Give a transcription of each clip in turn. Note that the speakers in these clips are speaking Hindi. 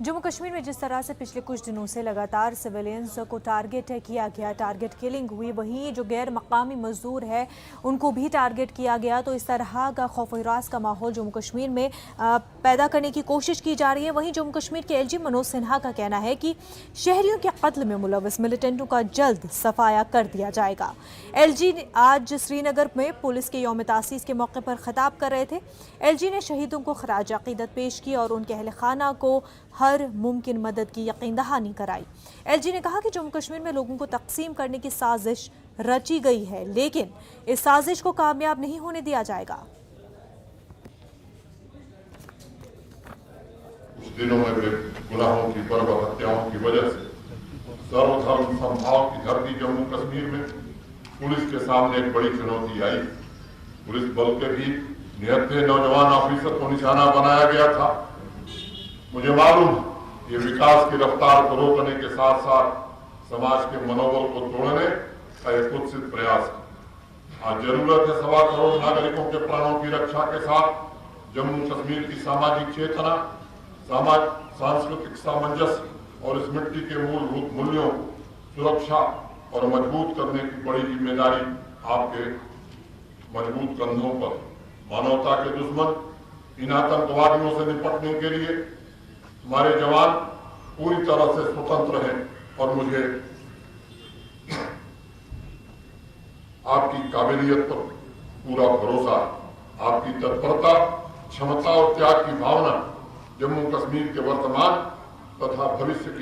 जम्मू कश्मीर में जिस तरह से पिछले कुछ दिनों से लगातार सिविलियंस को टारगेट किया गया, टारगेट किलिंग हुई, वहीं जो गैर मकामी मजदूर है उनको भी टारगेट किया गया, तो इस तरह का खौफ हिरास का माहौल जम्मू कश्मीर में पैदा करने की कोशिश की जा रही है। वहीं जम्मू कश्मीर के एलजी मनोज सिन्हा का कहना है कि शहरियों के कत्ल में मुलव्वस मिलिटेंटों का जल्द सफाया कर दिया जाएगा। एलजी आज श्रीनगर में पुलिस के यौम तासीस के मौके पर खिताब कर रहे थे। एलजी ने शहीदों को खराज अकीदत पेश की और उनके अहल खाना को हर मुमकिन मदद की यकीन दहानी कराई। एलजी ने कहा कि जम्मू कश्मीर में लोगों को तकसीम करने की साजिश रची गई है, लेकिन इस साजिश को कामयाब नहीं होने दिया जाएगा। कुछ दिनों में गुनाहों की बर्बर हत्याओं की वजह से सर्वधर्म समभाव की धरती जम्मू कश्मीर में पुलिस के सामने एक बड़ी चुनौती आई। पुलिस बल के भी निहत्थे नौजवान ऑफिसर को निशाना बनाया गया था। मुझे मालूम ये विकास की रफ्तार को रोकने के साथ साथ समाज के मनोबल को तोड़ने का एक कुत्सित प्रयास है। आज जरूरत है 1.25 करोड़ नागरिकों के प्राणों की रक्षा के साथ जम्मू कश्मीर की सामाजिक चेतना, सांस्कृतिक सामंजस्य और इस मिट्टी के मूलभूत मूल्यों को सुरक्षा और मजबूत करने की बड़ी जिम्मेदारी आपके मजबूत कंधों पर। मानवता के दुश्मन इन आतंकवादियों से निपटने के लिए हमारे जवान पूरी तरह से स्वतंत्र हैं और मुझे आपकी काबिलियत पर पूरा भरोसा है। आपकी तत्परता, क्षमता और त्याग की भावना जम्मू कश्मीर के वर्तमान तथा भविष्य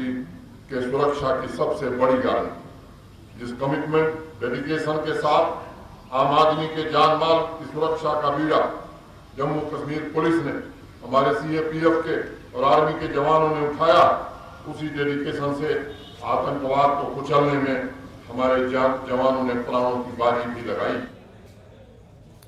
के सुरक्षा की सबसे बड़ी गारंटी। जिस कमिटमेंट, डेडिकेशन के साथ आम आदमी के जान माल की सुरक्षा का बीड़ा जम्मू कश्मीर पुलिस ने, हमारे सीएपीएफ के और आर्मी के जवानों ने उठाया, उसी डेडिकेशन से आतंकवाद को कुचलने में हमारे जवानों ने प्राणों की बाजी भी लगाई।